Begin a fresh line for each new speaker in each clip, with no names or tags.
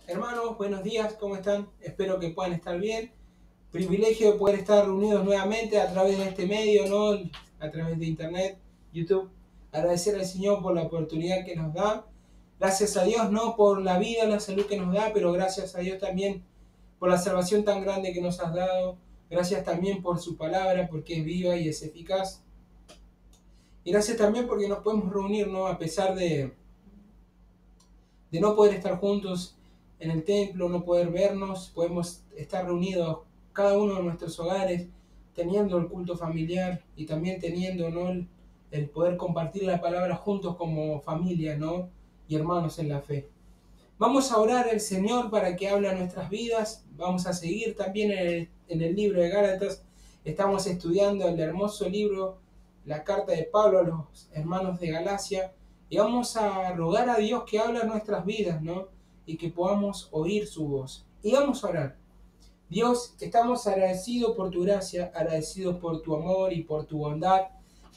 Hermanos, buenos días, ¿cómo están? Espero que puedan estar bien. Privilegio de poder estar reunidos nuevamente a través de este medio, ¿no? A través de internet, YouTube. Agradecer al Señor por la oportunidad que nos da. Gracias a Dios, ¿no? Por la vida, la salud que nos da, pero gracias a Dios también por la salvación tan grande que nos has dado. Gracias también por su palabra, porque es viva y es eficaz. Y gracias también porque nos podemos reunir, ¿no? A pesar de no poder estar juntos en el templo, no poder vernos, podemos estar reunidos cada uno en nuestros hogares, teniendo el culto familiar y también teniendo, ¿no? el poder compartir la palabra juntos como familia, ¿no? Y hermanos en la fe. Vamos a orar al Señor para que hable a nuestras vidas. Vamos a seguir también en el libro de Gálatas. Estamos estudiando el hermoso libro, la carta de Pablo a los hermanos de Galacia. Y vamos a rogar a Dios que hable a nuestras vidas, ¿no? Y que podamos oír su voz. Y vamos a orar. Dios, estamos agradecidos por tu gracia, agradecidos por tu amor y por tu bondad.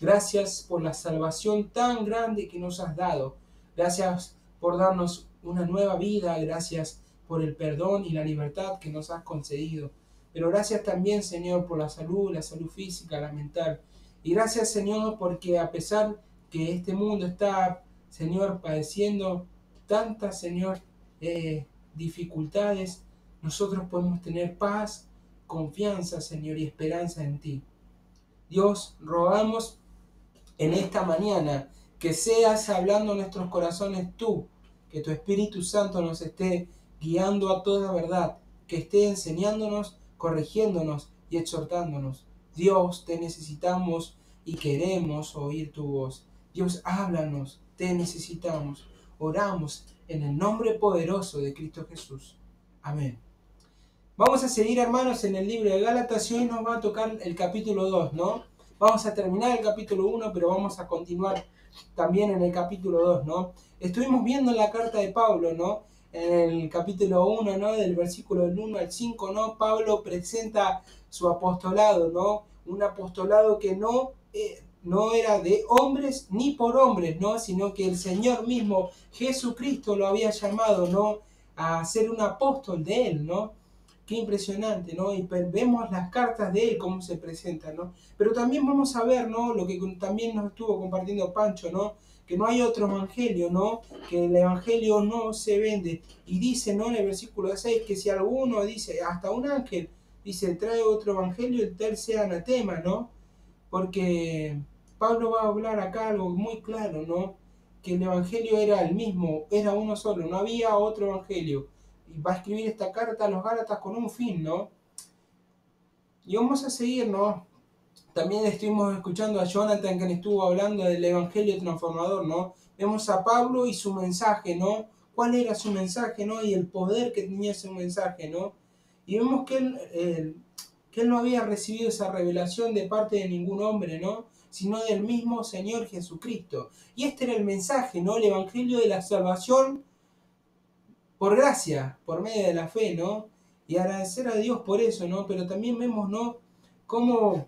Gracias por la salvación tan grande que nos has dado. Gracias por darnos una nueva vida. Gracias por el perdón y la libertad que nos has concedido. Pero gracias también, Señor, por la salud física, la mental. Y gracias, Señor, porque a pesar que este mundo está, Señor, padeciendo tantas, Señor, dificultades, nosotros podemos tener paz, confianza, Señor, y esperanza en ti. Dios, rogamos en esta mañana que seas hablando en nuestros corazones tú, que tu Espíritu Santo nos esté guiando a toda verdad, que esté enseñándonos, corrigiéndonos y exhortándonos. Dios, te necesitamos y queremos oír tu voz. Dios, háblanos, te necesitamos. Oramos en el nombre poderoso de Cristo Jesús. Amén. Vamos a seguir, hermanos, en el libro de Gálatas y hoy nos va a tocar el capítulo 2, ¿no? Vamos a terminar el capítulo 1, pero vamos a continuar también en el capítulo 2, ¿no? Estuvimos viendo en la carta de Pablo, ¿no? En el capítulo 1, ¿no? Del versículo del 1 al 5, ¿no? Pablo presenta su apostolado, ¿no? Un apostolado que no era de hombres ni por hombres, ¿no? Sino que el Señor mismo, Jesucristo, lo había llamado, ¿no? A ser un apóstol de él, ¿no? Qué impresionante, ¿no? Y vemos las cartas de él, cómo se presentan, ¿no? Pero también vamos a ver, ¿no? Lo que también nos estuvo compartiendo Pancho, ¿no? Que no hay otro evangelio, ¿no? Que el evangelio no se vende. Y dice, ¿no? En el versículo 6, que si alguno dice, hasta un ángel, dice, trae otro evangelio, el tal sea anatema, ¿no? Porque Pablo va a hablar acá algo muy claro, ¿no? Que el evangelio era el mismo, era uno solo, no había otro evangelio. Y va a escribir esta carta a los Gálatas con un fin, ¿no? Y vamos a seguir, ¿no? También estuvimos escuchando a Jonathan que estuvo hablando del evangelio transformador, ¿no? Vemos a Pablo y su mensaje, ¿no? ¿Cuál era su mensaje, ¿no? Y el poder que tenía ese mensaje, ¿no? Y vemos que él no había recibido esa revelación de parte de ningún hombre, ¿no? Sino del mismo Señor Jesucristo. Y este era el mensaje, ¿no? El evangelio de la salvación por gracia, por medio de la fe, ¿no? Y agradecer a Dios por eso, ¿no? Pero también vemos, ¿no? Cómo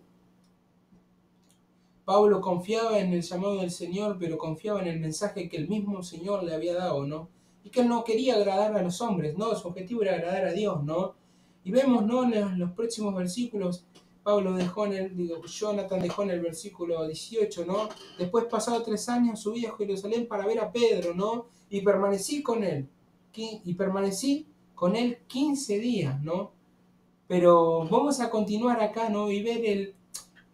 Pablo confiaba en el llamado del Señor, pero confiaba en el mensaje que el mismo Señor le había dado, ¿no? Y que él no quería agradar a los hombres, ¿no? Su objetivo era agradar a Dios, ¿no? Y vemos, ¿no? En los próximos versículos, Jonathan dejó en el versículo 18, ¿no? Después, pasado 3 años, subí a Jerusalén para ver a Pedro, ¿no? Y permanecí con él. Y permanecí con él 15 días, ¿no? Pero vamos a continuar acá, ¿no? Y ver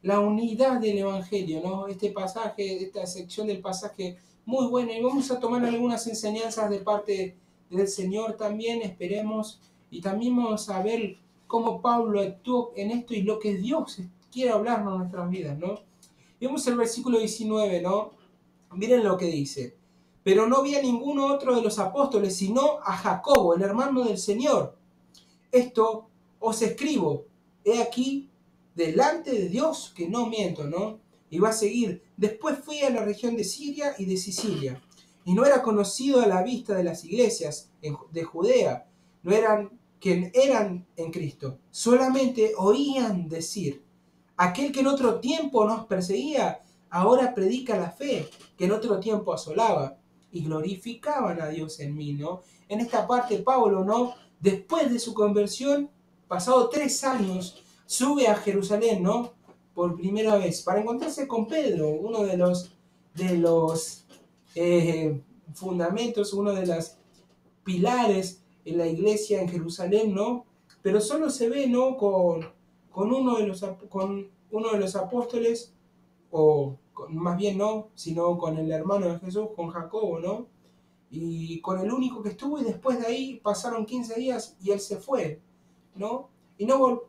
la unidad del Evangelio, ¿no? Este pasaje, esta sección del pasaje muy buena. Y vamos a tomar algunas enseñanzas de parte del Señor también, esperemos. Y también vamos a ver cómo Pablo actuó en esto y lo que Dios quiere hablarnos en nuestras vidas, ¿no? Vemos el versículo 19, ¿no? Miren lo que dice. Pero no vi a ninguno otro de los apóstoles, sino a Jacobo, el hermano del Señor. Esto os escribo, he aquí, delante de Dios que no miento, ¿no? Y va a seguir. Después fui a la región de Siria y de Sicilia, y no era conocido a la vista de las iglesias de Judea, no eran quien eran en Cristo, solamente oían decir, aquel que en otro tiempo nos perseguía, ahora predica la fe, que en otro tiempo asolaba, y glorificaban a Dios en mí, ¿no? En esta parte Pablo, ¿no? Después de su conversión, pasado 3 años, sube a Jerusalén, ¿no? Por primera vez, para encontrarse con Pedro, uno de los fundamentos, uno de los pilares en la iglesia en Jerusalén, ¿no? Pero solo se ve, ¿no? Con uno de los apóstoles, más bien no, sino con el hermano de Jesús, con Jacobo, ¿no? Y con el único que estuvo, y después de ahí pasaron 15 días y él se fue, ¿no? Y no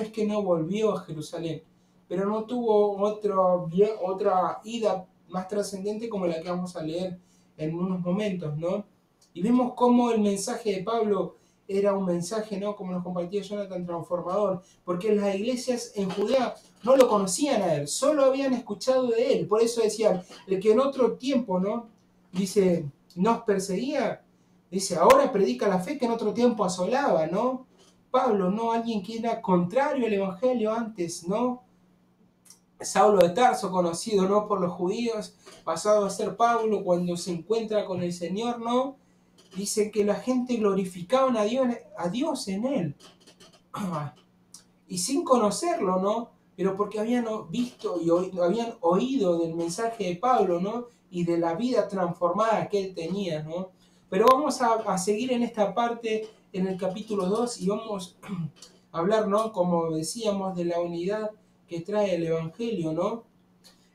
es que no volvió a Jerusalén, pero no tuvo otra ida más trascendente como la que vamos a leer en unos momentos, ¿no? Y vemos cómo el mensaje de Pablo era un mensaje, ¿no? Como nos compartía Jonathan, transformador, porque las iglesias en Judea no lo conocían a él, solo habían escuchado de él. Por eso decían, el que en otro tiempo, ¿no? Dice, nos perseguía, dice, ahora predica la fe que en otro tiempo asolaba, ¿no? Pablo, ¿no? Alguien que era contrario al evangelio antes, ¿no? Saulo de Tarso, conocido, ¿no? Por los judíos, pasado a ser Pablo cuando se encuentra con el Señor, ¿no? Dice que la gente glorificaba a Dios en él. Y sin conocerlo, ¿no? Pero porque habían visto y habían oído del mensaje de Pablo, ¿no? Y de la vida transformada que él tenía, ¿no? Pero vamos a seguir en esta parte, en el capítulo 2, y vamos a hablar, ¿no? Como decíamos, de la unidad que trae el Evangelio, ¿no?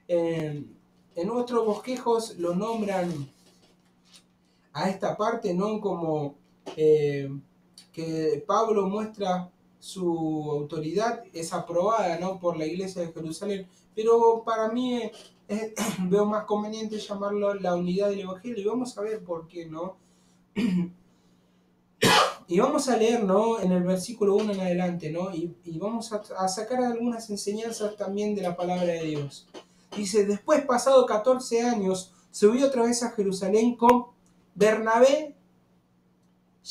En otros bosquejos lo nombran a esta parte, ¿no? Como que Pablo muestra su autoridad, es aprobada, ¿no? Por la iglesia de Jerusalén, pero para mí veo más conveniente llamarlo la unidad del Evangelio, y vamos a ver por qué, ¿no? Y vamos a leer, ¿no? En el versículo 1 en adelante, ¿no? Y vamos a sacar algunas enseñanzas también de la palabra de Dios. Dice, después, pasado 14 años, subí otra vez a Jerusalén con Bernabé,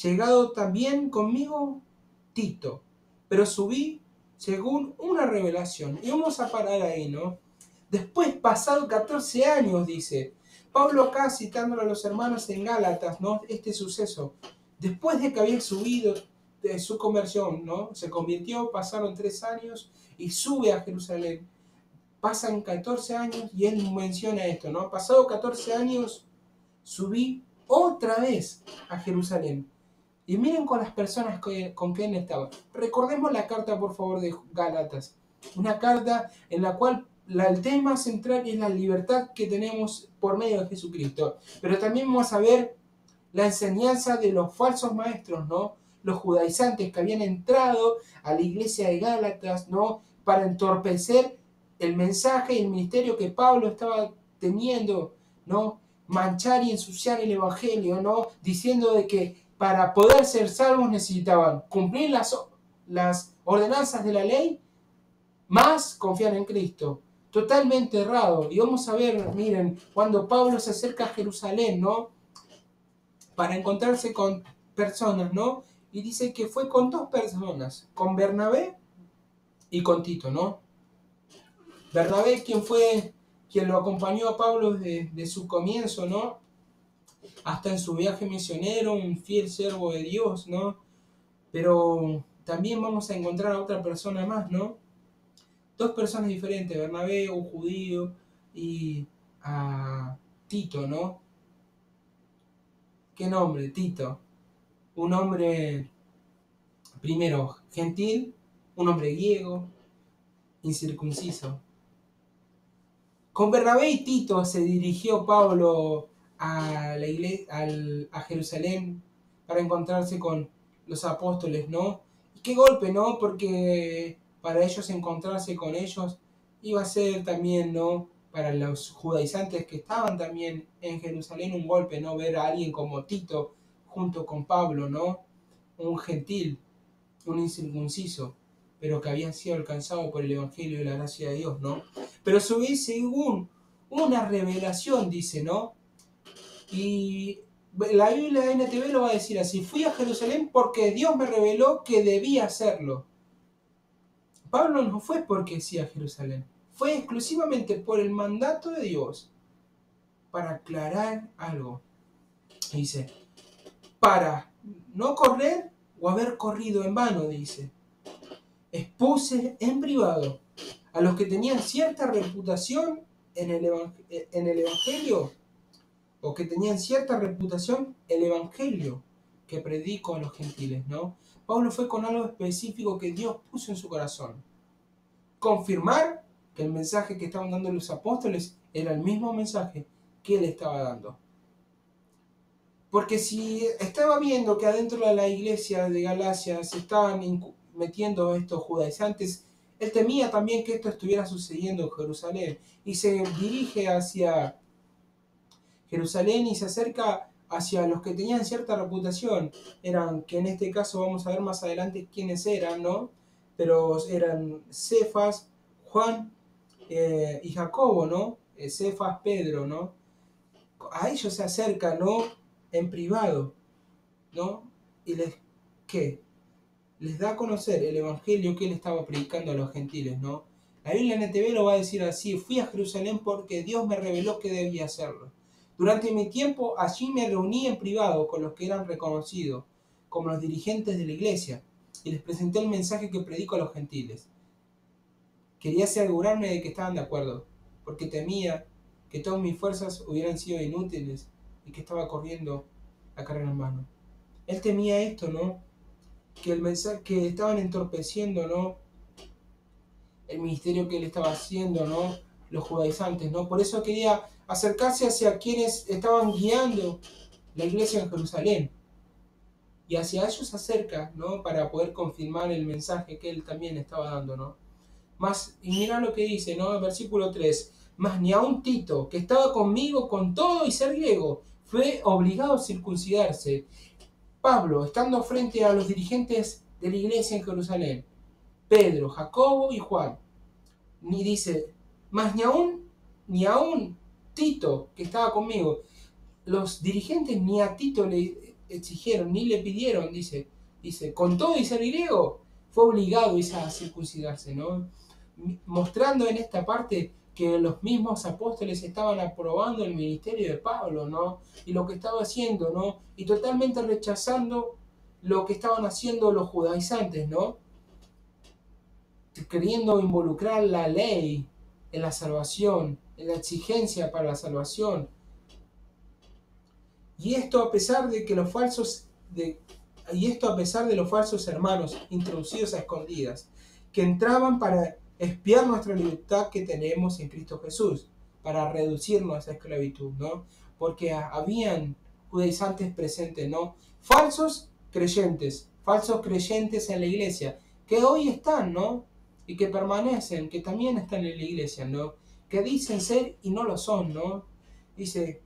llegado también conmigo Tito, pero subí según una revelación. Y vamos a parar ahí, ¿no? Después, pasado 14 años, dice Pablo acá citándolo a los hermanos en Gálatas, ¿no? Este suceso. Después de que había subido de su conversión, ¿no? Se convirtió, pasaron 3 años y sube a Jerusalén. Pasan 14 años y él menciona esto, ¿no? Pasado 14 años, subí otra vez a Jerusalén. Y miren con las personas con quien estaba. Recordemos la carta, por favor, de Gálatas. Una carta en la cual el tema central es la libertad que tenemos por medio de Jesucristo. Pero también vamos a ver la enseñanza de los falsos maestros, ¿no? Los judaizantes que habían entrado a la iglesia de Gálatas, ¿no? Para entorpecer el mensaje y el ministerio que Pablo estaba teniendo, ¿no? Manchar y ensuciar el evangelio, ¿no? Diciendo de que para poder ser salvos necesitaban cumplir las ordenanzas de la ley, más confiar en Cristo. Totalmente errado. Y vamos a ver, miren, cuando Pablo se acerca a Jerusalén, ¿no? Para encontrarse con personas, ¿no? Y dice que fue con 2 personas, con Bernabé y con Tito, ¿no? Bernabé, quien lo acompañó a Pablo desde su comienzo, ¿no? Hasta en su viaje misionero, un fiel siervo de Dios, ¿no? Pero también vamos a encontrar a otra persona más, ¿no? 2 personas diferentes, Bernabé, un judío, y a Tito, ¿no? ¿Qué nombre? Tito. Un hombre, primero, gentil, un hombre griego, incircunciso. Con Bernabé y Tito se dirigió Pablo a Jerusalén para encontrarse con los apóstoles, ¿no? Y qué golpe, ¿no? Porque para ellos encontrarse con ellos iba a ser también, ¿no? Para los judaizantes que estaban también en Jerusalén un golpe, ¿no? Ver a alguien como Tito junto con Pablo, ¿no? Un gentil, un incircunciso, pero que había sido alcanzado por el Evangelio y la gracia de Dios, ¿no? Pero subí según una revelación, dice, ¿no? Y la Biblia de NTV lo va a decir así: fui a Jerusalén porque Dios me reveló que debía hacerlo. Pablo no fue porque sí a Jerusalén, fue exclusivamente por el mandato de Dios. para aclarar algo. Dice, para no correr o haber corrido en vano, dice. Expuse en privado a los que tenían cierta reputación en el Evangelio, o que tenían cierta reputación el Evangelio que predico a los gentiles, ¿no? Pablo fue con algo específico que Dios puso en su corazón. Confirmar que el mensaje que estaban dando los apóstoles era el mismo mensaje que él estaba dando. Porque si estaba viendo que adentro de la iglesia de Galacia se estaban metiendo estos judaizantes, él temía también que esto estuviera sucediendo en Jerusalén. Y se dirige hacia Jerusalén y se acerca hacia los que tenían cierta reputación. Eran, que en este caso vamos a ver más adelante quiénes eran, ¿no? Pero eran Cefas, Juan y Jacobo, ¿no? Cefas, Pedro, ¿no? A ellos se acerca, ¿no? En privado, ¿no? Y ¿qué? Les da a conocer el evangelio que él estaba predicando a los gentiles, ¿no? La Biblia NTV lo va a decir así: fui a Jerusalén porque Dios me reveló que debía hacerlo. Durante mi tiempo allí me reuní en privado con los que eran reconocidos como los dirigentes de la iglesia y les presenté el mensaje que predico a los gentiles. Quería asegurarme de que estaban de acuerdo, porque temía que todas mis fuerzas hubieran sido inútiles y que estaba corriendo la carrera en vano. Él temía esto, ¿no? Que el mensaje, que estaban entorpeciendo, ¿no? El ministerio que él estaba haciendo, ¿no? Los judaizantes, ¿no? Por eso quería acercarse hacia quienes estaban guiando la iglesia en Jerusalén. Y hacia ellos se acerca, ¿no? Para poder confirmar el mensaje que él también estaba dando, ¿no? Y mira lo que dice, ¿no? En versículo 3. Mas ni aun Tito, que estaba conmigo con todo y ser griego, fue obligado a circuncidarse. Pablo, estando frente a los dirigentes de la iglesia en Jerusalén, Pedro, Jacobo y Juan, ni dice, mas ni aun Tito, que estaba conmigo, los dirigentes ni a Tito le exigieron, ni le pidieron, dice, con todo y ser griego, fue obligado a circuncidarse, ¿no? Mostrando en esta parte que los mismos apóstoles estaban aprobando el ministerio de Pablo, ¿no? Y lo que estaba haciendo, ¿no? Y totalmente rechazando lo que estaban haciendo los judaizantes, ¿no? Queriendo involucrar la ley en la salvación, en la exigencia para la salvación. Y esto a pesar de que los falsos hermanos introducidos a escondidas, que entraban para expiar nuestra libertad que tenemos en Cristo Jesús, para reducirnos a esclavitud, ¿no? Porque habían judaizantes presentes, ¿no? Falsos creyentes en la iglesia, que hoy están, ¿no? Y que permanecen, que también están en la iglesia, ¿no? Que dicen ser y no lo son, ¿no? Dice,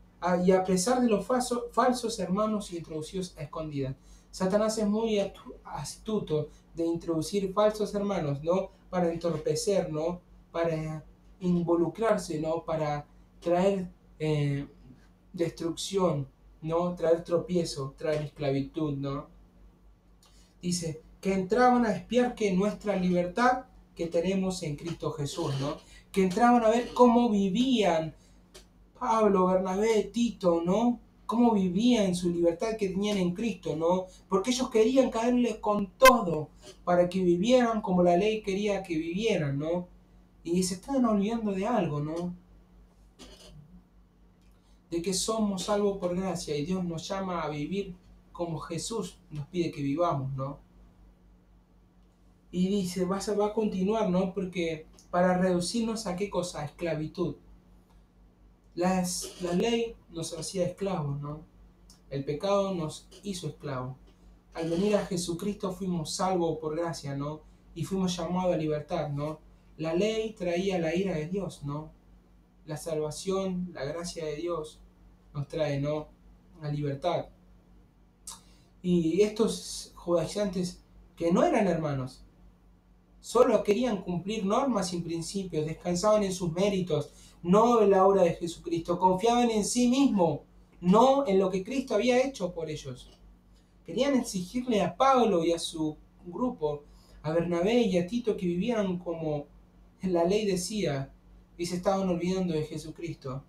y a pesar de los falsos hermanos introducidos a escondidas. Satanás es muy astuto de introducir falsos hermanos, ¿no? Para entorpecer, ¿no? Para involucrarse, ¿no? Para traer destrucción, ¿no? Traer tropiezo, traer esclavitud, ¿no? Dice, que entraban a espiar que nuestra libertad que tenemos en Cristo Jesús, ¿no? Que entraban a ver cómo vivían Pablo, Bernabé, Tito, ¿no? Cómo vivían en su libertad que tenían en Cristo, ¿no? Porque ellos querían caerles con todo para que vivieran como la ley quería que vivieran, ¿no? Y se estaban olvidando de algo, ¿no? De que somos salvos por gracia y Dios nos llama a vivir como Jesús nos pide que vivamos, ¿no? Y dice, va a continuar, ¿no? Porque para reducirnos a qué cosa? A esclavitud. La ley nos hacía esclavos, ¿no? El pecado nos hizo esclavos. Al venir a Jesucristo fuimos salvos por gracia, ¿no? Y fuimos llamados a libertad, ¿no? La ley traía la ira de Dios, ¿no? La salvación, la gracia de Dios nos trae, ¿no? La libertad. Y estos judaizantes que no eran hermanos, solo querían cumplir normas y principios, descansaban en sus méritos, no en la obra de Jesucristo, confiaban en sí mismos, no en lo que Cristo había hecho por ellos. Querían exigirle a Pablo y a su grupo, a Bernabé y a Tito, que vivieran como la ley decía y se estaban olvidando de Jesucristo.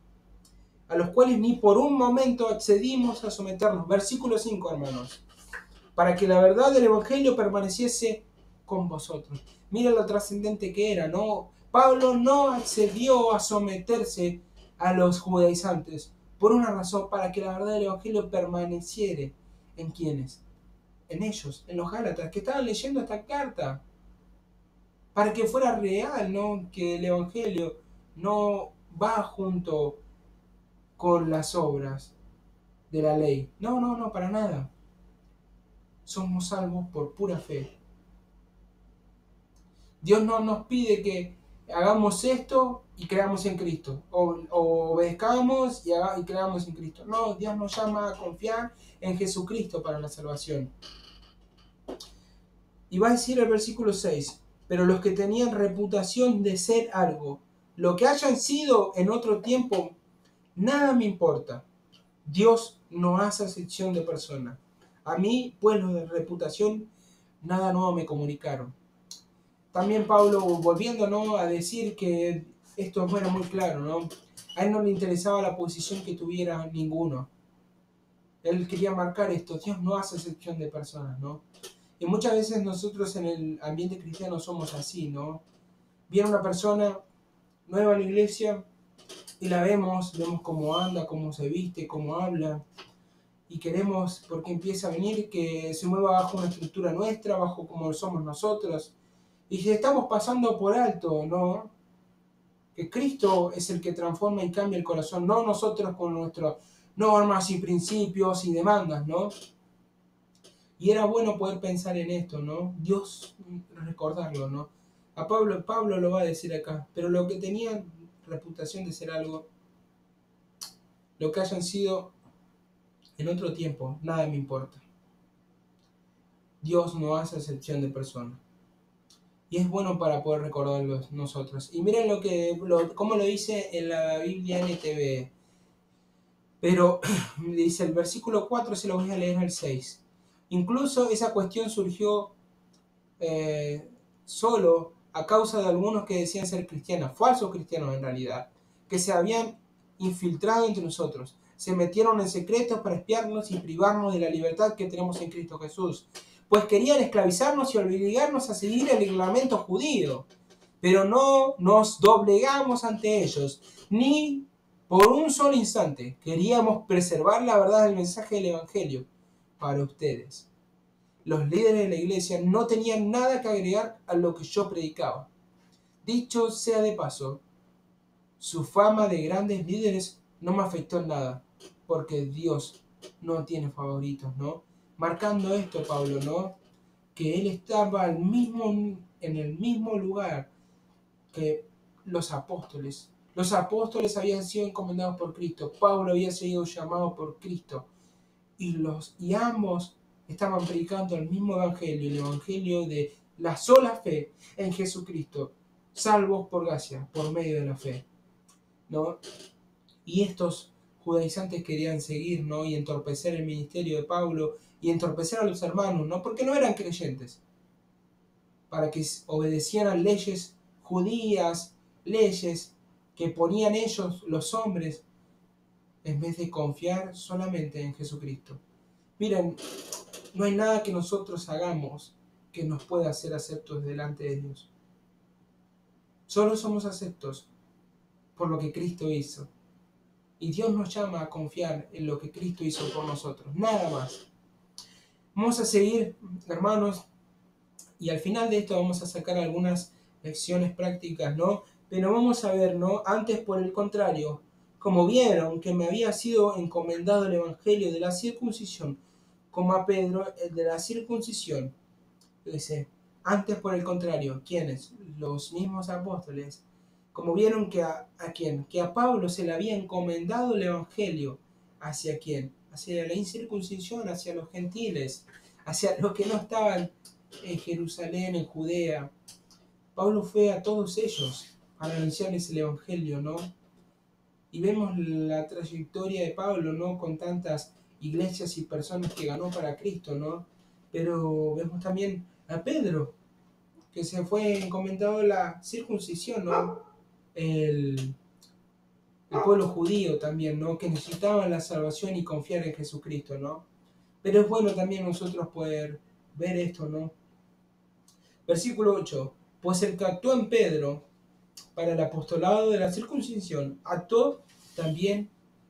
a los cuales ni por un momento accedimos a someternos. Versículo 5, hermanos. Para que la verdad del Evangelio permaneciese con vosotros. Mira lo trascendente que era, ¿no? Pablo no accedió a someterse a los judaizantes por una razón, para que la verdad del Evangelio permaneciere. ¿En quiénes? En ellos, en los Gálatas, que estaban leyendo esta carta. Para que fuera real, ¿no? Que el Evangelio no va junto con las obras de la ley. No, no, no, para nada. Somos salvos por pura fe. Dios no nos pide que hagamos esto y creamos en Cristo, o obedezcamos y creamos en Cristo. No, Dios nos llama a confiar en Jesucristo para la salvación. Y va a decir el versículo 6, pero los que tenían reputación de ser algo, lo que hayan sido en otro tiempo, nada me importa. Dios no hace acepción de personas. A mí, pues los de reputación, nada nuevo me comunicaron. También Pablo, volviendo, ¿no?, a decir que esto fuera muy claro, ¿no? A él no le interesaba la posición que tuviera ninguno. Él quería marcar esto, Dios no hace excepción de personas, ¿no? Y muchas veces nosotros en el ambiente cristiano somos así, ¿no? Viene una persona nueva a la iglesia y la vemos cómo anda, cómo se viste, cómo habla, y queremos, porque empieza a venir, que se mueva bajo una estructura nuestra, bajo como somos nosotros. Y si estamos pasando por alto, ¿no? Que Cristo es el que transforma y cambia el corazón, no nosotros con nuestras normas y principios y demandas, ¿no? Y era bueno poder pensar en esto, ¿no? Dios, recordarlo, ¿no? A Pablo lo va a decir acá, pero lo que tenían reputación de ser algo, lo que hayan sido en otro tiempo, nada me importa. Dios no hace excepción de personas. Y es bueno para poder recordarlo nosotros. Y miren cómo lo dice en la Biblia NTV. Pero dice el versículo 4, se lo voy a leer al 6. Incluso esa cuestión surgió solo a causa de algunos que decían ser cristianos, falsos cristianos en realidad, que se habían infiltrado entre nosotros. Se metieron en secretos para espiarnos y privarnos de la libertad que tenemos en Cristo Jesús. Pues querían esclavizarnos y obligarnos a seguir el reglamento judío. Pero no nos doblegamos ante ellos, ni por un solo instante. Queríamos preservar la verdad del mensaje del Evangelio para ustedes. Los líderes de la iglesia no tenían nada que agregar a lo que yo predicaba. Dicho sea de paso, su fama de grandes líderes no me afectó en nada, porque Dios no tiene favoritos, ¿no? Marcando esto, Pablo, ¿no? Que él estaba en el mismo lugar que los apóstoles. Los apóstoles habían sido encomendados por Cristo, Pablo había sido llamado por Cristo, y ambos estaban predicando el mismo evangelio, el evangelio de la sola fe en Jesucristo, salvos por gracia, por medio de la fe, ¿no? Y estos judaizantes querían seguir, ¿no?, y entorpecer el ministerio de Pablo y entorpecer a los hermanos, ¿no?, porque no eran creyentes, para que obedecieran leyes judías, leyes que ponían ellos, los hombres, en vez de confiar solamente en Jesucristo. Miren, no hay nada que nosotros hagamos que nos pueda hacer aceptos delante de Dios. Solo somos aceptos por lo que Cristo hizo. Y Dios nos llama a confiar en lo que Cristo hizo por nosotros. Nada más. Vamos a seguir, hermanos, y al final de esto vamos a sacar algunas lecciones prácticas, ¿no? Pero vamos a ver, ¿no? Antes, por el contrario, como vieron que me había sido encomendado el evangelio de la circuncisión, como a Pedro, el de la circuncisión. Dice, antes por el contrario, ¿quiénes? Los mismos apóstoles. Como vieron que a quién, que a Pablo se le había encomendado el evangelio. ¿Hacia quién? Hacia la incircuncisión, hacia los gentiles, hacia los que no estaban en Jerusalén, en Judea. Pablo fue a todos ellos para anunciarles el evangelio, ¿no? Y vemos la trayectoria de Pablo, ¿no?, con tantas iglesias y personas que ganó para Cristo, ¿no? Pero vemos también a Pedro, que se fue encomendado la circuncisión, ¿no? el pueblo judío también, ¿no? Que necesitaban la salvación y confiar en Jesucristo, ¿no? Pero es bueno también nosotros poder ver esto, ¿no? Versículo 8. Pues el que actuó en Pedro para el apostolado de la circuncisión, actuó también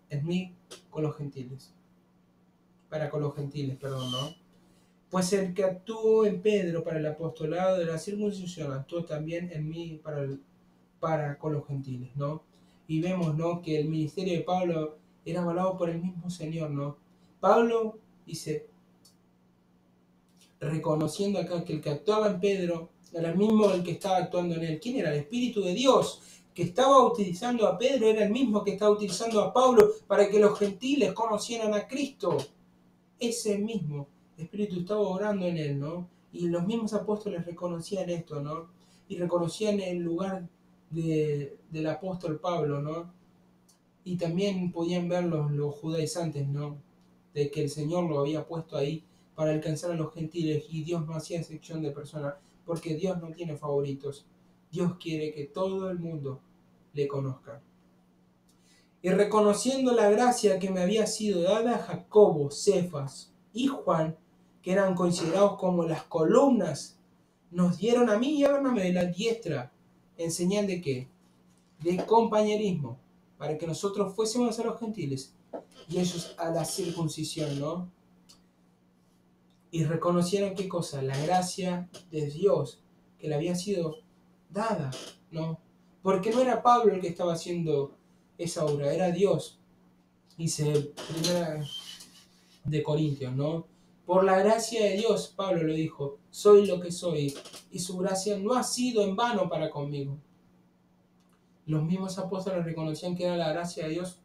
en mí con los gentiles. Para con los gentiles, perdón, ¿no? Pues el que actuó en Pedro para el apostolado de la circuncisión, actuó también en mí para con los gentiles, ¿no? Y vemos, ¿no? Que el ministerio de Pablo era avalado por el mismo Señor, ¿no? Pablo dice, reconociendo acá que el que actuaba en Pedro era el mismo el que estaba actuando en él. ¿Quién era? El Espíritu de Dios, que estaba utilizando a Pedro, era el mismo que estaba utilizando a Pablo para que los gentiles conocieran a Cristo. Ese mismo Espíritu estaba obrando en él, ¿no? Y los mismos apóstoles reconocían esto, ¿no? Y reconocían el lugar del apóstol Pablo, ¿no? Y también podían ver los judaizantes, ¿no? De que el Señor lo había puesto ahí para alcanzar a los gentiles y Dios no hacía excepción de personas, porque Dios no tiene favoritos. Dios quiere que todo el mundo le conozca. Y reconociendo la gracia que me había sido dada, Jacobo, Cefas y Juan, que eran considerados como las columnas, nos dieron a mí y a Bernabé la diestra, en señal de qué? De compañerismo, para que nosotros fuésemos a los gentiles y ellos a la circuncisión, ¿no? Y reconocieron qué cosa, la gracia de Dios que le había sido dada, ¿no? Porque no era Pablo el que estaba haciendo esa obra, era Dios. Dice primera de Corintios, ¿no? Por la gracia de Dios, Pablo lo dijo, soy lo que soy, y su gracia no ha sido en vano para conmigo. Los mismos apóstoles reconocían que era la gracia de Dios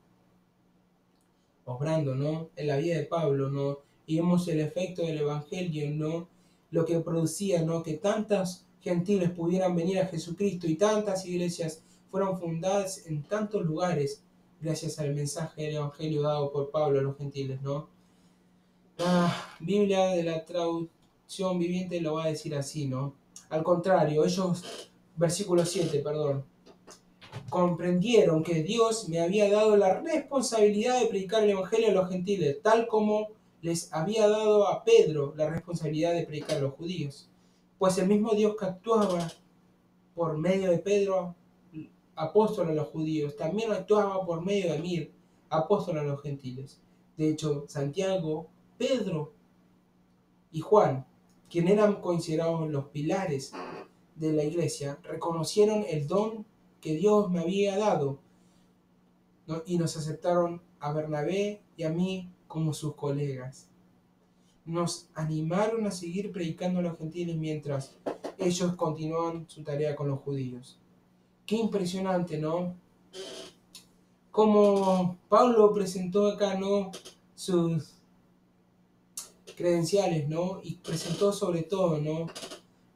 obrando, ¿no? En la vida de Pablo, ¿no? Y vemos el efecto del Evangelio, ¿no? Lo que producía, ¿no? Que tantas gentiles pudieran venir a Jesucristo y tantas iglesias fueron fundadas en tantos lugares gracias al mensaje del Evangelio dado por Pablo a los gentiles, ¿no? La Biblia de la traducción viviente lo va a decir así, ¿no? Al contrario, ellos, versículo 7, perdón, comprendieron que Dios me había dado la responsabilidad de predicar el Evangelio a los gentiles, tal como les había dado a Pedro la responsabilidad de predicar a los judíos. Pues el mismo Dios que actuaba por medio de Pedro, apóstol a los judíos, también actuaba por medio de mí, apóstol a los gentiles. De hecho, Santiago, Pedro y Juan, quienes eran considerados los pilares de la iglesia, reconocieron el don que Dios me había dado, ¿no? Y nos aceptaron a Bernabé y a mí como sus colegas. Nos animaron a seguir predicando a los gentiles mientras ellos continuaban su tarea con los judíos. Qué impresionante, ¿no? Como Pablo presentó acá, ¿no? Sus credenciales, ¿no? Y presentó sobre todo, ¿no?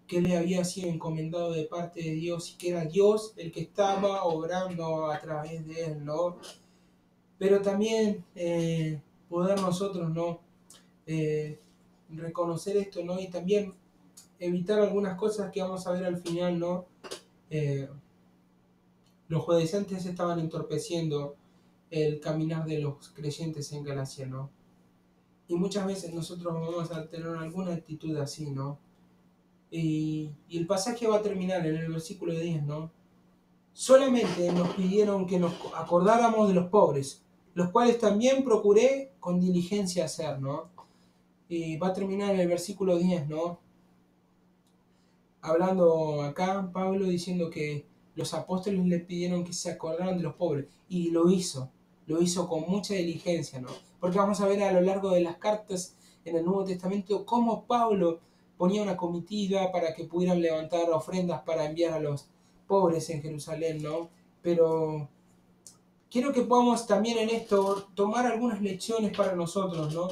Que le había sido encomendado de parte de Dios y que era Dios el que estaba obrando a través de él, ¿no? Pero también poder nosotros, ¿no? Reconocer esto, ¿no? Y también evitar algunas cosas que vamos a ver al final, ¿no? Los judaizantes estaban entorpeciendo el caminar de los creyentes en Galacia, ¿no? Y muchas veces nosotros vamos a tener alguna actitud así, ¿no? Y el pasaje va a terminar en el versículo 10, ¿no? Solamente nos pidieron que nos acordáramos de los pobres, los cuales también procuré con diligencia hacer, ¿no? Y va a terminar en el versículo 10, ¿no? Hablando acá, Pablo diciendo que los apóstoles le pidieron que se acordaran de los pobres, y lo hizo con mucha diligencia, ¿no? Porque vamos a ver a lo largo de las cartas en el Nuevo Testamento cómo Pablo ponía una comitiva para que pudieran levantar ofrendas para enviar a los pobres en Jerusalén, ¿no? Pero quiero que podamos también en esto tomar algunas lecciones para nosotros, ¿no?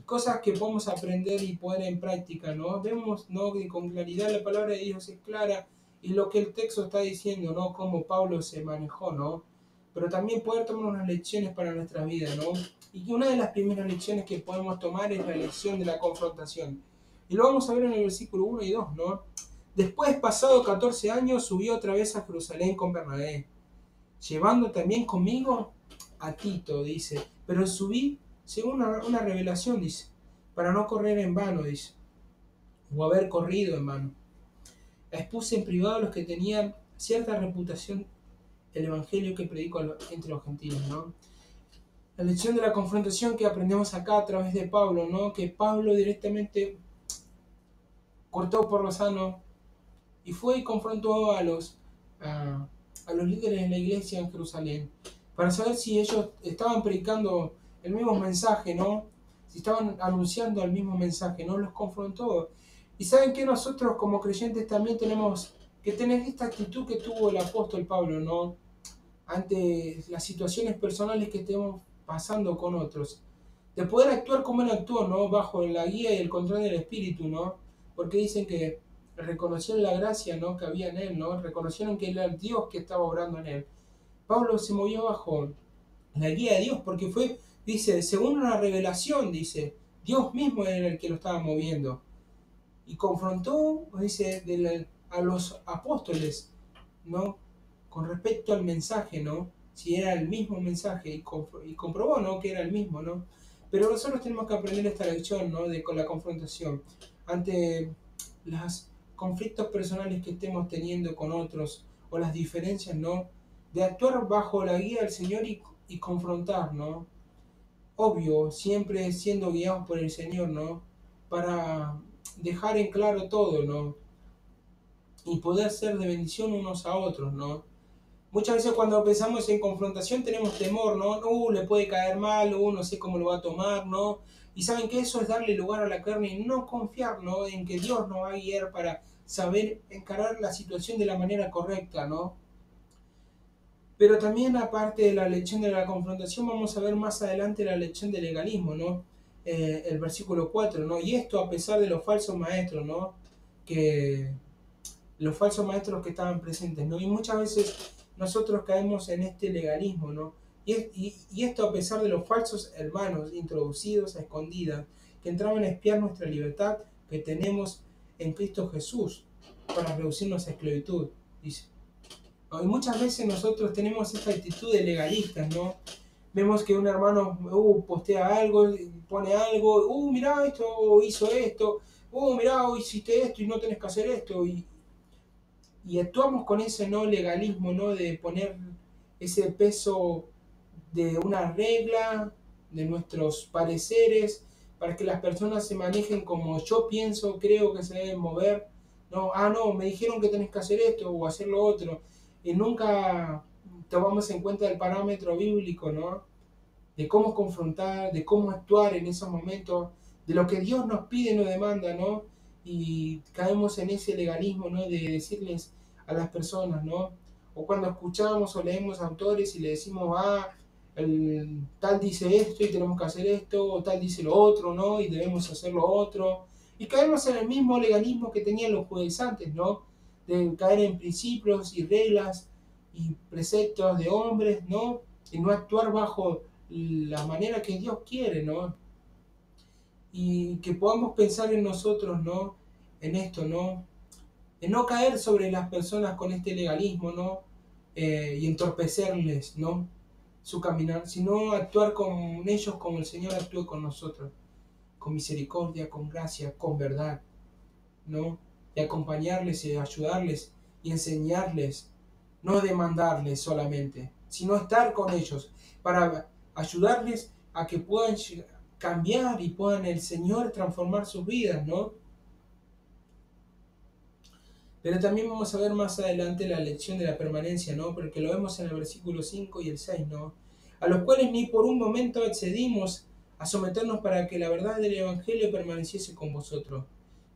Cosas que podemos aprender y poner en práctica, ¿no? Vemos, ¿no? Que con claridad la palabra de Dios es clara y lo que el texto está diciendo, ¿no? Cómo Pablo se manejó, ¿no? Pero también poder tomar unas lecciones para nuestra vida, ¿no? Y que una de las primeras lecciones que podemos tomar es la lección de la confrontación. Y lo vamos a ver en el versículo 1 y 2, ¿no? Después, pasado 14 años, subió otra vez a Jerusalén con Bernabé. llevando también conmigo a Tito, dice, pero subí según una revelación, dice, para no correr en vano, dice, o haber corrido en vano. Expuse en privado a los que tenían cierta reputación el evangelio que predico entre los gentiles, ¿no? La lección de la confrontación que aprendemos acá a través de Pablo, ¿no? Que Pablo directamente cortó por lo sano y fue y confrontó a los líderes de la iglesia en Jerusalén para saber si ellos estaban predicando el mismo mensaje, ¿no? Si estaban anunciando el mismo mensaje, ¿no? Los confrontó. Y saben que nosotros como creyentes también tenemos que tener esta actitud que tuvo el apóstol Pablo, ¿no? Ante las situaciones personales que estemos pasando con otros. De poder actuar como él actuó, ¿no? Bajo la guía y el control del Espíritu, ¿no? Porque dicen que reconocieron la gracia, ¿no? Que había en él, ¿no? Reconocieron que era el Dios que estaba obrando en él. Pablo se movió bajo la guía de Dios porque fue, dice, según una revelación, dice, Dios mismo era el que lo estaba moviendo. Y confrontó, dice, a los apóstoles, ¿no? Con respecto al mensaje, ¿no? Si era el mismo mensaje y comprobó, ¿no? Que era el mismo, ¿no? Pero nosotros tenemos que aprender esta lección, ¿no? Con la confrontación ante los conflictos personales que estemos teniendo con otros o las diferencias, ¿no? De actuar bajo la guía del Señor y confrontar, ¿no? Obvio, siempre siendo guiados por el Señor, ¿no? Para dejar en claro todo, ¿no? Y poder ser de bendición unos a otros, ¿no? Muchas veces cuando pensamos en confrontación tenemos temor, ¿no? Le puede caer mal, no sé cómo lo va a tomar, ¿no? Y saben que eso es darle lugar a la carne y no confiar, ¿no? En que Dios nos va a guiar para saber encarar la situación de la manera correcta, ¿no? Pero también aparte de la lección de la confrontación vamos a ver más adelante la lección del legalismo, ¿no? El versículo 4, ¿no? Y esto a pesar de los falsos maestros, ¿no? Que los falsos maestros que estaban presentes, ¿no? Y muchas veces nosotros caemos en este legalismo, ¿no? Y esto a pesar de los falsos hermanos introducidos a escondidas que entraban a espiar nuestra libertad que tenemos en Cristo Jesús para reducirnos a esclavitud, dice. Y muchas veces nosotros tenemos esta actitud de legalistas, ¿no? Vemos que un hermano postea algo, pone algo, mirá, esto hizo esto, mirá, hiciste esto y no tenés que hacer esto, y actuamos con ese no legalismo, ¿no? De poner ese peso de una regla, de nuestros pareceres, para que las personas se manejen como yo pienso, creo que se deben mover. No, no, me dijeron que tenés que hacer esto o hacer lo otro. Y nunca tomamos en cuenta el parámetro bíblico, ¿no? De cómo confrontar, de cómo actuar en esos momentos, de lo que Dios nos pide y nos demanda, ¿no? Y caemos en ese legalismo, ¿no? De decirles a las personas, ¿no? O cuando escuchamos o leemos autores y le decimos, el tal dice esto y tenemos que hacer esto, o tal dice lo otro, ¿no? Y debemos hacer lo otro. Y caemos en el mismo legalismo que tenían los judaizantes, ¿no? De caer en principios y reglas y preceptos de hombres, ¿no? Y no actuar bajo la manera que Dios quiere, ¿no? Y que podamos pensar en nosotros, ¿no? En esto, ¿no? En no caer sobre las personas con este legalismo, ¿no? Y entorpecerles, ¿no? Su caminar, sino actuar con ellos como el Señor actúa con nosotros, con misericordia, con gracia, con verdad, ¿no? Y acompañarles y ayudarles y enseñarles, no demandarles solamente, sino estar con ellos para ayudarles a que puedan cambiar y puedan el Señor transformar sus vidas, ¿no? Pero también vamos a ver más adelante la lección de la permanencia, ¿no? Porque lo vemos en el versículo 5 y el 6, ¿no? A los cuales ni por un momento accedimos a someternos para que la verdad del Evangelio permaneciese con vosotros.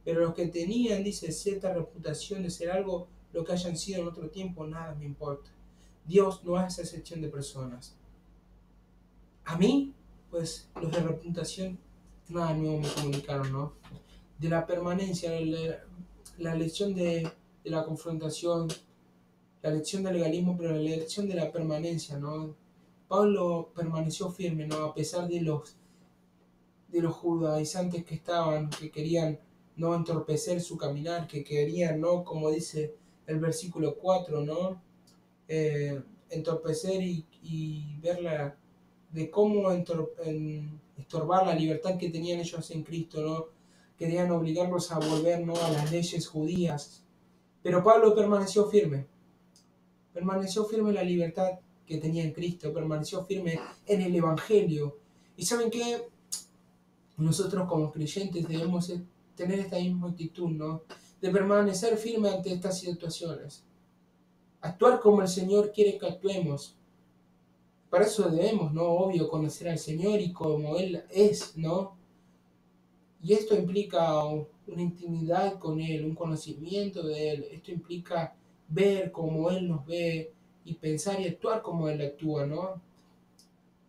Pero los que tenían, dice, cierta reputación de ser algo lo que hayan sido en otro tiempo, nada me importa. Dios no hace excepción de personas. A mí, pues, los de reputación, nada nuevo me comunicaron, ¿no? De la permanencia, la lección de la confrontación, la lección del legalismo, pero la lección de la permanencia, ¿no? Pablo permaneció firme, ¿no? A pesar de los judaizantes que estaban, que querían no entorpecer su caminar, que querían, ¿no? Como dice el versículo 4, ¿no? entorpecer y verla de cómo estorbar la libertad que tenían ellos en Cristo, ¿no? Querían obligarlos a volver, ¿no?, a las leyes judías. Pero Pablo permaneció firme en la libertad que tenía en Cristo, permaneció firme en el Evangelio. Y ¿saben qué? Nosotros como creyentes debemos tener esta misma actitud, ¿no? De permanecer firme ante estas situaciones. Actuar como el Señor quiere que actuemos. Para eso debemos, ¿no? Obvio, conocer al Señor y como Él es, ¿no? Y esto implica una intimidad con Él, un conocimiento de Él. Esto implica ver como Él nos ve y pensar y actuar como Él actúa, ¿no?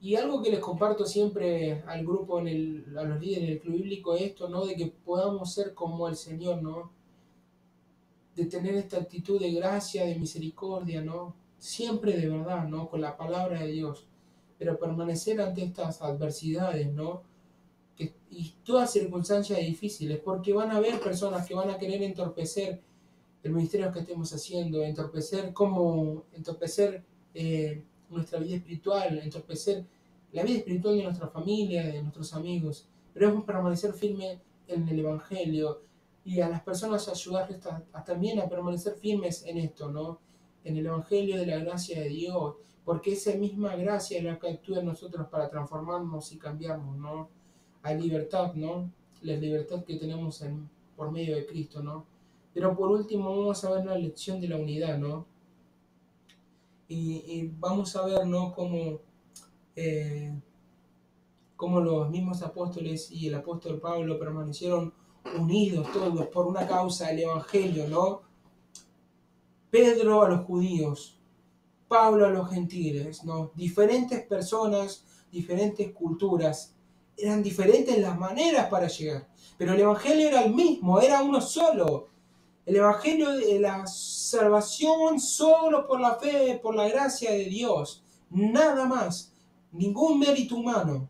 Y algo que les comparto siempre al grupo, a los líderes del club bíblico, es esto, ¿no? De que podamos ser como el Señor, ¿no? De tener esta actitud de gracia, de misericordia, ¿no? Siempre de verdad, ¿no? Con la palabra de Dios. Pero permanecer ante estas adversidades, ¿no? Y todas circunstancias difíciles, porque van a haber personas que van a querer entorpecer el ministerio que estemos haciendo, entorpecer nuestra vida espiritual, entorpecer la vida espiritual de nuestra familia, de nuestros amigos. Pero debemos permanecer firmes en el Evangelio y a las personas ayudarles también a permanecer firmes en esto, ¿no? En el Evangelio de la gracia de Dios, porque esa misma gracia es la que actúa en nosotros para transformarnos y cambiarnos, ¿no? Hay libertad, ¿no? La libertad que tenemos por medio de Cristo, ¿no? Pero por último vamos a ver la lección de la unidad, ¿no? Y vamos a ver, ¿no?, cómo los mismos apóstoles y el apóstol Pablo permanecieron unidos todos por una causa, el Evangelio, ¿no? Pedro a los judíos, Pablo a los gentiles, ¿no? Diferentes personas, diferentes culturas, eran diferentes las maneras para llegar, pero el Evangelio era el mismo, era uno solo. El Evangelio de la salvación solo por la fe, por la gracia de Dios, nada más, ningún mérito humano.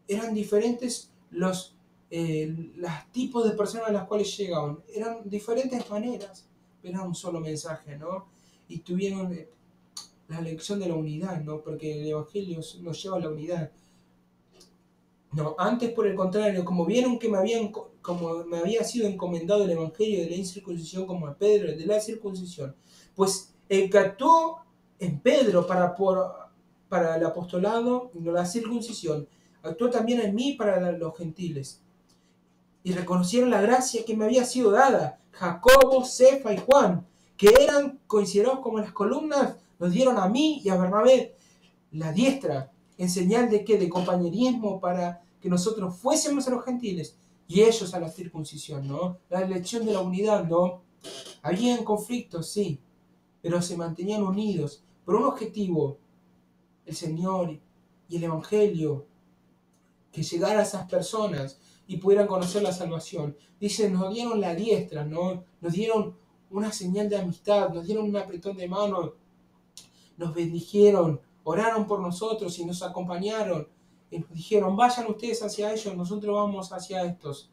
Eran diferentes los tipos de personas a las cuales llegaban, eran diferentes maneras, pero era un solo mensaje, ¿no? Y tuvieron la lección de la unidad, ¿no? Porque el Evangelio nos lleva a la unidad. No, antes por el contrario, como vieron que como me había sido encomendado el Evangelio de la incircuncisión como a Pedro de la circuncisión, pues el que actuó en Pedro para el apostolado, la circuncisión, actuó también en mí para los gentiles. Y reconocieron la gracia que me había sido dada. Jacobo, Cefa y Juan, que eran considerados como las columnas, nos dieron a mí y a Bernabé la diestra, en señal de que de compañerismo para que nosotros fuésemos a los gentiles y ellos a la circuncisión, ¿no? La elección de la unidad, ¿no? Habían conflictos, sí, pero se mantenían unidos por un objetivo, el Señor y el Evangelio, que llegara a esas personas y pudieran conocer la salvación. Dice, nos dieron la diestra, ¿no? Nos dieron una señal de amistad, nos dieron un apretón de mano, nos bendijeron, oraron por nosotros y nos acompañaron. Y nos dijeron, vayan ustedes hacia ellos, nosotros vamos hacia estos.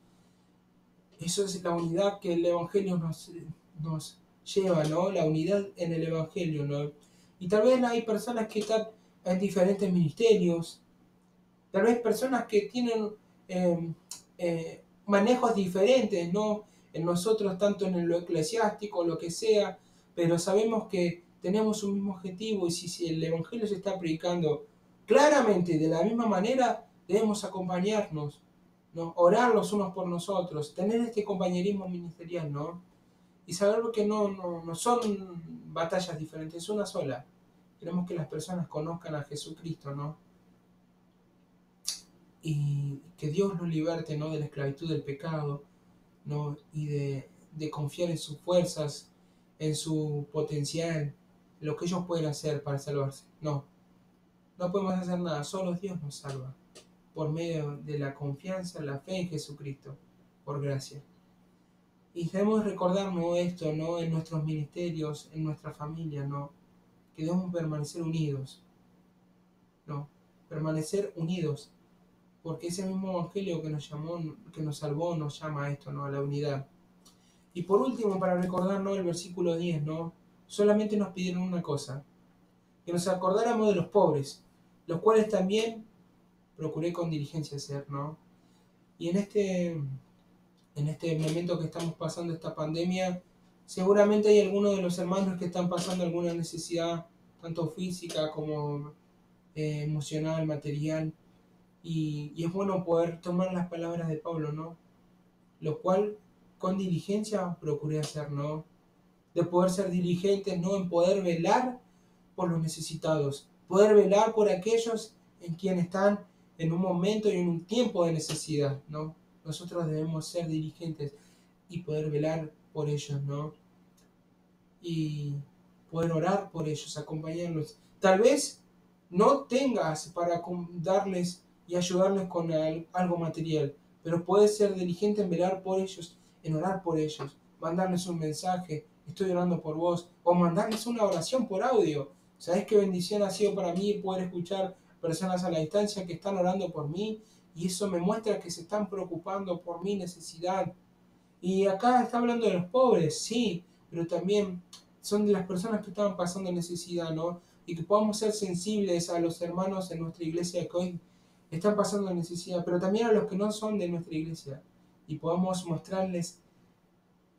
Eso es la unidad que el Evangelio nos lleva, ¿no? La unidad en el Evangelio, ¿no? Y tal vez hay personas que están en diferentes ministerios, tal vez personas que tienen manejos diferentes, ¿no? En nosotros, tanto en lo eclesiástico, lo que sea, pero sabemos que tenemos un mismo objetivo y si el Evangelio se está predicando claramente de la misma manera, debemos acompañarnos, ¿no? Orar los unos por nosotros, tener este compañerismo ministerial, ¿no? Y saber que no son batallas diferentes, es una sola. Queremos que las personas conozcan a Jesucristo, ¿no? Y que Dios los liberte, ¿no?, de la esclavitud del pecado, ¿no? Y de confiar en sus fuerzas, en su potencial, lo que ellos pueden hacer para salvarse. No podemos hacer nada, solo Dios nos salva, por medio de la confianza, la fe en Jesucristo, por gracia. Y debemos recordarnos esto, ¿no?, en nuestros ministerios, en nuestra familia, ¿no?, que debemos permanecer unidos, ¿no?, permanecer unidos, porque ese mismo evangelio que nos llamó, que nos salvó, nos llama a esto, ¿no?, a la unidad. Y por último, para recordarnos el versículo 10, ¿no?, solamente nos pidieron una cosa, que nos acordáramos de los pobres, los cuales también procuré con diligencia ser, ¿no? Y en este momento que estamos pasando esta pandemia, seguramente hay algunos de los hermanos que están pasando alguna necesidad, tanto física como emocional, material, y es bueno poder tomar las palabras de Pablo, ¿no? Lo cual con diligencia procuré hacer, ¿no? De poder ser diligentes, ¿no? En poder velar por los necesitados, poder velar por aquellos en quienes están en un momento y en un tiempo de necesidad, ¿no? Nosotros debemos ser diligentes y poder velar por ellos, ¿no? Y poder orar por ellos, acompañarlos. Tal vez no tengas para darles y ayudarles con algo material, pero puedes ser diligente en velar por ellos, en orar por ellos, mandarles un mensaje, estoy orando por vos, o mandarles una oración por audio. ¿Sabés qué bendición ha sido para mí poder escuchar personas a la distancia que están orando por mí? Y eso me muestra que se están preocupando por mi necesidad. Y acá está hablando de los pobres, sí, pero también son de las personas que estaban pasando necesidad, ¿no? Y que podamos ser sensibles a los hermanos en nuestra iglesia que hoy están pasando necesidad, pero también a los que no son de nuestra iglesia. Y podamos mostrarles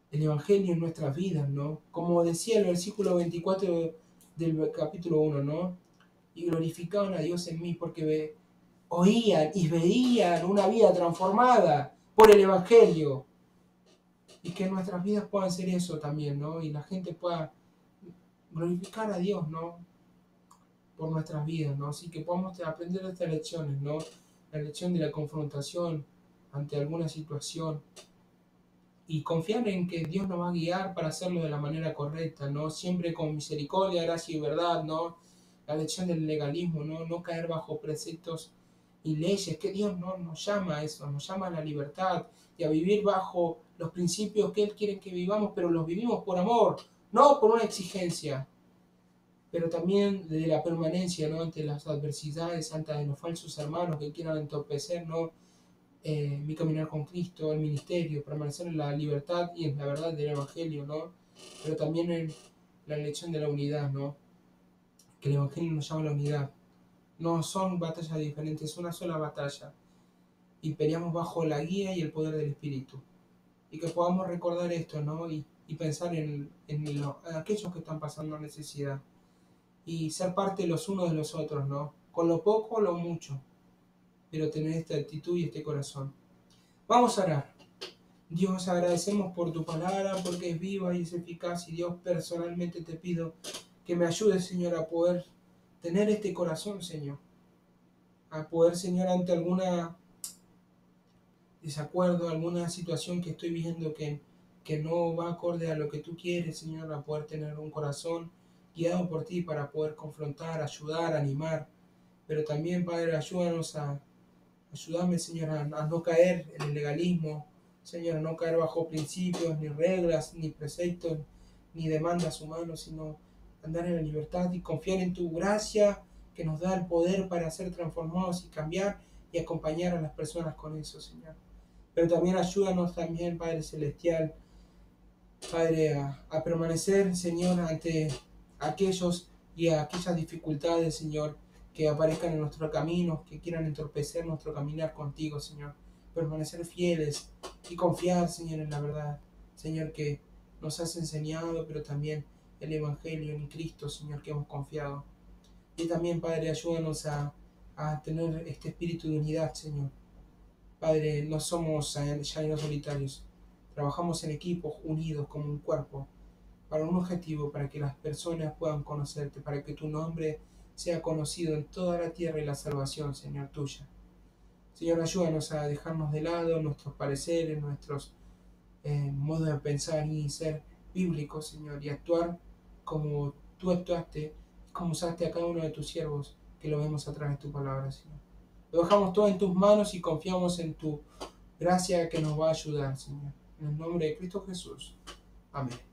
el Evangelio en nuestras vidas, ¿no? Como decía el versículo 24 del capítulo 1, ¿no? Y glorificaban a Dios en mí porque oían y veían una vida transformada por el Evangelio. Y que nuestras vidas puedan ser eso también, ¿no? Y la gente pueda glorificar a Dios, ¿no? Por nuestras vidas, ¿no? Así que podamos aprender estas lecciones, ¿no? La lección de la confrontación ante alguna situación y confiar en que Dios nos va a guiar para hacerlo de la manera correcta, ¿no? Siempre con misericordia, gracia y verdad, ¿no? La lección del legalismo, ¿no? No caer bajo preceptos y leyes, que Dios no nos llama a eso, nos llama a la libertad y a vivir bajo los principios que Él quiere que vivamos, pero los vivimos por amor, no por una exigencia, pero también de la permanencia, ¿no? Ante las adversidades, ante los falsos hermanos que quieran entorpecer, ¿no? Mi caminar con Cristo, el ministerio, permanecer en la libertad y en la verdad del Evangelio, ¿no? Pero también en la elección de la unidad, ¿no? Que el Evangelio nos llama a la unidad. No son batallas diferentes, es una sola batalla. Y peleamos bajo la guía y el poder del Espíritu. Y que podamos recordar esto, ¿no? Y pensar en aquellos que están pasando necesidad. Y ser parte los unos de los otros, ¿no? Con lo poco o lo mucho. Pero tener esta actitud y este corazón. Vamos a orar. Dios, agradecemos por tu palabra, porque es viva y es eficaz. Y Dios, personalmente te pido que me ayudes, Señor, a poder tener este corazón, Señor. A poder, Señor, ante alguna desacuerdo, alguna situación que estoy viendo que no va acorde a lo que tú quieres, Señor, a poder tener un corazón guiado por ti para poder confrontar, ayudar, animar. Pero también, Padre, ayúdame, Señor, a no caer en el legalismo, Señor, a no caer bajo principios, ni reglas, ni preceptos, ni demandas humanos, sino andar en la libertad y confiar en tu gracia que nos da el poder para ser transformados y cambiar y acompañar a las personas con eso, Señor. Pero también ayúdanos también, Padre Celestial, Padre, a permanecer, Señor, ante aquellos y aquellas dificultades, Señor, que aparezcan en nuestro camino, que quieran entorpecer nuestro caminar contigo, Señor. Permanecer fieles y confiar, Señor, en la verdad, Señor, que nos has enseñado, pero también el Evangelio en Cristo, Señor, que hemos confiado. Y también, Padre, ayúdanos a tener este espíritu de unidad, Señor. Padre, no somos llaneros solitarios, trabajamos en equipos unidos como un cuerpo, para un objetivo, para que las personas puedan conocerte, para que tu nombre sea conocido en toda la tierra y la salvación, Señor, tuya. Señor, ayúdanos a dejarnos de lado nuestros pareceres, nuestros modos de pensar y ser bíblicos, Señor, y actuar como tú actuaste, como usaste a cada uno de tus siervos, que lo vemos a través de tu palabra, Señor. Lo dejamos todo en tus manos y confiamos en tu gracia que nos va a ayudar, Señor. En el nombre de Cristo Jesús. Amén.